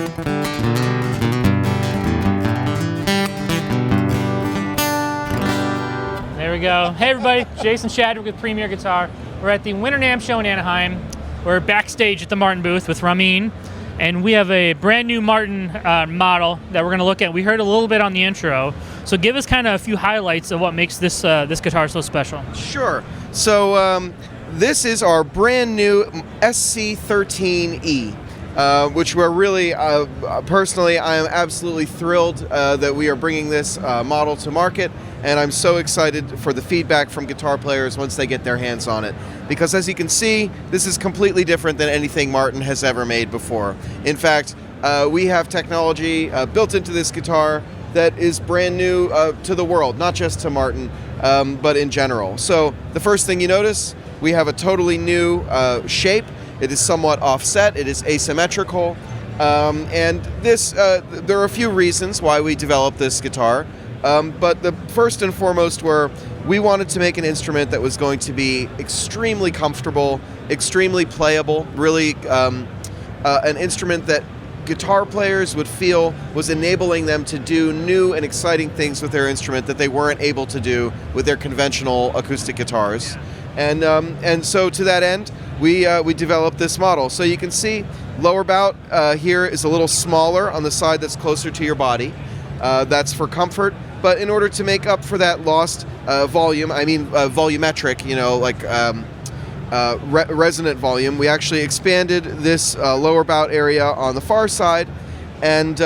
There we go. Hey everybody, Jason Shadwick with Premier Guitar. We're at the Winter NAMM show in Anaheim. We're backstage at the Martin booth with Ramin, and we have a brand new Martin model that we're going to look at. We heard a little bit on the intro, so give us kind of a few highlights of what makes this this guitar so special. Sure. So this is our brand new SC-13E. Which we're really, personally, I am absolutely thrilled that we are bringing this model to market, and I'm so excited for the feedback from guitar players once they get their hands on it. Because as you can see, this is completely different than anything Martin has ever made before. In fact, we have technology built into this guitar that is brand new to the world, not just to Martin, but in general. So the first thing you notice, we have a totally new shape. It is somewhat offset, it is asymmetrical, and this, there are a few reasons why we developed this guitar, but the first and foremost were we wanted to make an instrument that was going to be extremely comfortable, extremely playable, really an instrument that guitar players would feel was enabling them to do new and exciting things with their instrument that they weren't able to do with their conventional acoustic guitars. And so to that end, we developed this model. So you can see lower bout here is a little smaller on the side that's closer to your body. That's for comfort. But in order to make up for that lost volume, I mean volumetric, you know, like resonant volume, we actually expanded this lower bout area on the far side, and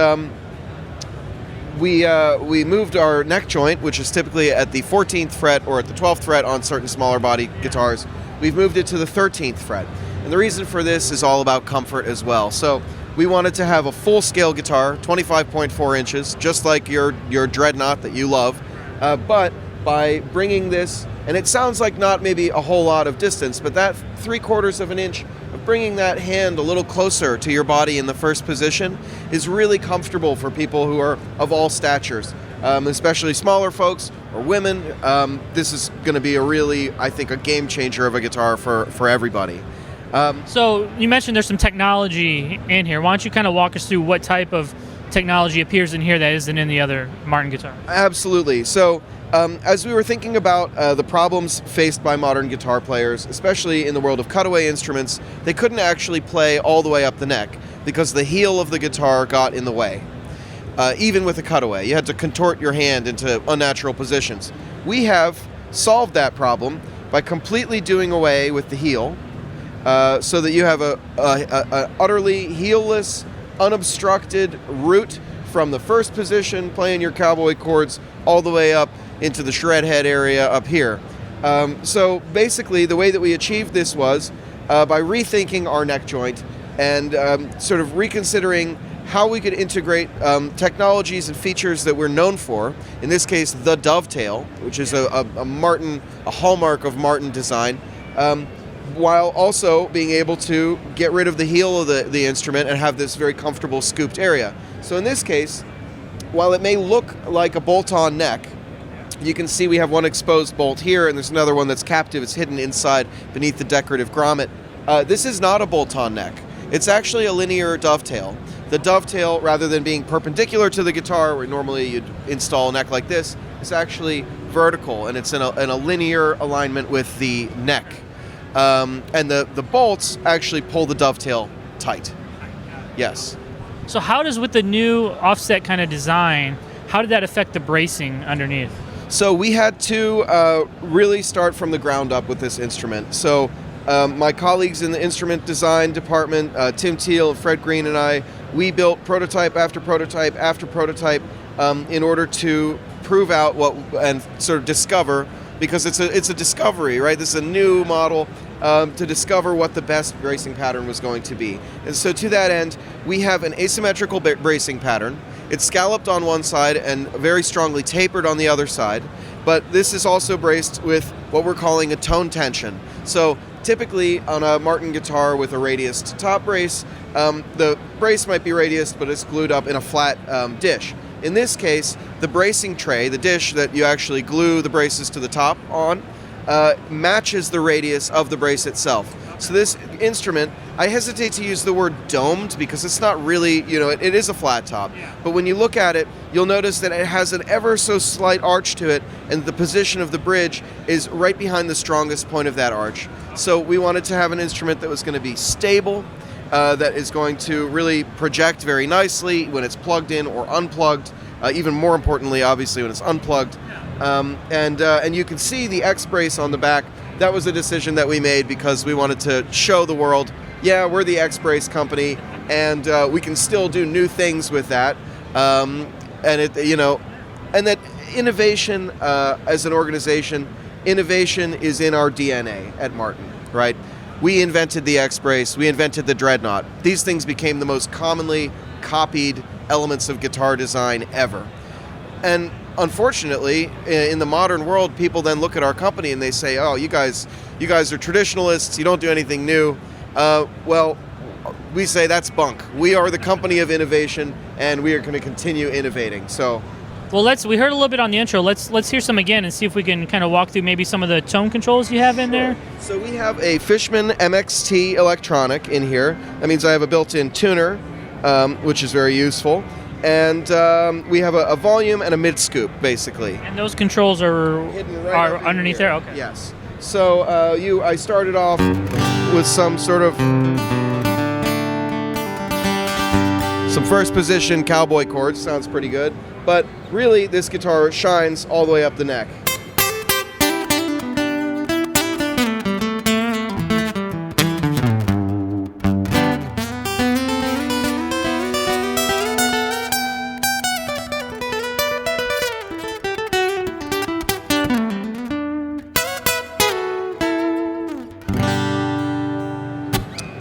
we moved our neck joint, which is typically at the 14th fret or at the 12th fret on certain smaller body guitars. We've moved it to the 13th fret. And the reason for this is all about comfort as well. So we wanted to have a full-scale guitar, 25.4 inches, just like your Dreadnought that you love. But by bringing this, and it sounds like not maybe a whole lot of distance, but that 3/4 of an inch of bringing that hand a little closer to your body in the first position is really comfortable for people who are of all statures, especially smaller folks or women. This is going to be a really, I think, a game changer of a guitar for everybody. So you mentioned there's some technology in here. Why don't you kind of walk us through what type of technology appears in here that isn't in the other Martin guitar? Absolutely. So as we were thinking about the problems faced by modern guitar players, especially in the world of cutaway instruments, they couldn't actually play all the way up the neck because the heel of the guitar got in the way. Even with a cutaway, you had to contort your hand into unnatural positions. We have solved that problem by completely doing away with the heel, so that you have a utterly heelless, unobstructed route from the first position, playing your cowboy chords, all the way up into the shred head area up here. So basically, the way that we achieved this was by rethinking our neck joint and sort of reconsidering how we could integrate technologies and features that we're known for. In this case, the dovetail, which is a hallmark of Martin design, while also being able to get rid of the heel of the instrument and have this very comfortable scooped area. So in this case, while it may look like a bolt-on neck, you can see we have one exposed bolt here, and there's another one that's captive. It's hidden inside beneath the decorative grommet. This is not a bolt-on neck. It's actually a linear dovetail. The dovetail, rather than being perpendicular to the guitar, where normally you'd install a neck like this, is actually vertical, and it's in a linear alignment with the neck. And the bolts actually pull the dovetail tight. Yes. So how does, with the new offset kind of design, how did that affect the bracing underneath? So we had to really start from the ground up with this instrument. So my colleagues in the instrument design department, Tim Thiel, Fred Green, and I, we built prototype after prototype after prototype in order to prove out what and sort of discover, because it's a discovery, right? This is a new model to discover what the best bracing pattern was going to be. And so to that end, we have an asymmetrical bracing pattern. It's scalloped on one side and very strongly tapered on the other side, but this is also braced with what we're calling a tone tension. So typically on a Martin guitar with a radiused top brace, the brace might be radiused, but it's glued up in a flat dish. In this case, the bracing tray, the dish that you actually glue the braces to the top on, matches the radius of the brace itself. So this instrument, I hesitate to use the word domed because it's not really, it is a flat top. Yeah. But when you look at it, you'll notice that it has an ever so slight arch to it, and the position of the bridge is right behind the strongest point of that arch. So we wanted to have an instrument that was going to be stable, that is going to really project very nicely when it's plugged in or unplugged. Even more importantly, obviously, when it's unplugged. And you can see the X-brace on the back. That was a decision that we made because we wanted to show the world, yeah, we're the X-brace company, and we can still do new things with that. And that innovation as an organization, innovation is in our DNA at Martin, right? We invented the X-brace, we invented the Dreadnought. These things became the most commonly copied elements of guitar design ever. And unfortunately, in the modern world, people then look at our company and they say, oh, you guys are traditionalists, you don't do anything new. Well, we say that's bunk. We are the company of innovation, and we are going to continue innovating. So, well, we heard a little bit on the intro. Let's hear some again and see if we can kind of walk through maybe some of the tone controls you have in there. So we have a Fishman MXT electronic in here. That means I have a built-in tuner, which is very useful. And we have a volume and a mid-scoop, basically. And those controls are Hidden right up underneath here. there? Okay. Yes. So I started off with some sort of some first position cowboy chords. Sounds pretty good. But really, this guitar shines all the way up the neck.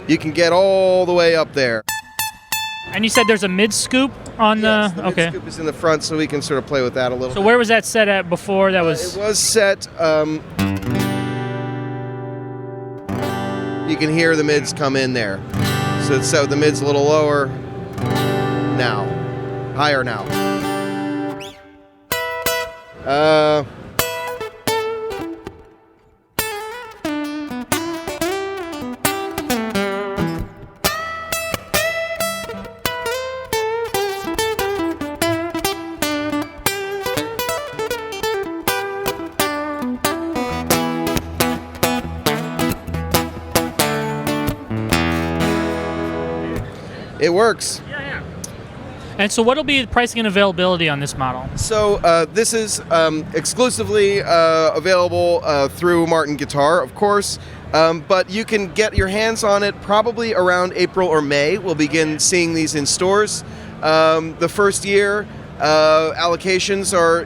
You can get all the way up there. And you said there's a mid scoop on Yes, the the okay. mid-scoop is in the front, so we can sort of play with that a little So bit. where was that set at before? That was It was set. You can hear the mids come in there. So it's set with the mids a little lower. Now. Higher now. It works. And so what'll be the pricing and availability on this model? So this is exclusively available through Martin Guitar, of course, but you can get your hands on it probably around April or May. We'll begin seeing these in stores. The first year, allocations are,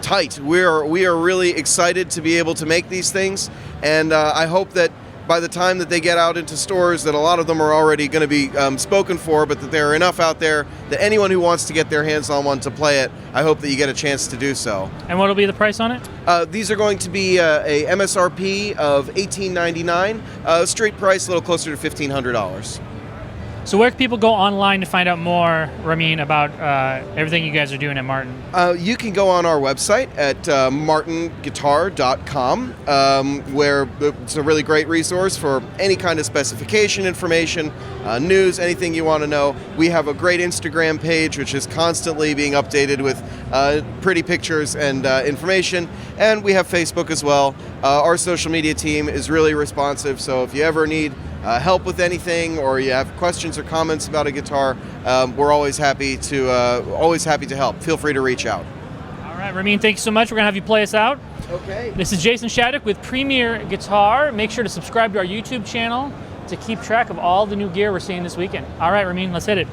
tight. We are really excited to be able to make these things, and I hope that by the time that they get out into stores, that a lot of them are already going to be spoken for, but that there are enough out there that anyone who wants to get their hands on one to play it, I hope that you get a chance to do so. And what'll be the price on it? These are going to be a MSRP of $18.99, street price a little closer to $1,500. So where can people go online to find out more, Ramin, about everything you guys are doing at Martin? You can go on our website at martinguitar.com, where it's a really great resource for any kind of specification information, news, anything you want to know. We have a great Instagram page, which is constantly being updated with pretty pictures and information. And we have Facebook as well. Our social media team is really responsive, so if you ever need help with anything, or you have questions or comments about a guitar, we're always happy to help. Feel free to reach out. All right, Ramin, thank you so much. We're going to have you play us out. Okay. This is Jason Shattuck with Premier Guitar. Make sure to subscribe to our YouTube channel to keep track of all the new gear we're seeing this weekend. All right, Ramin, let's hit it.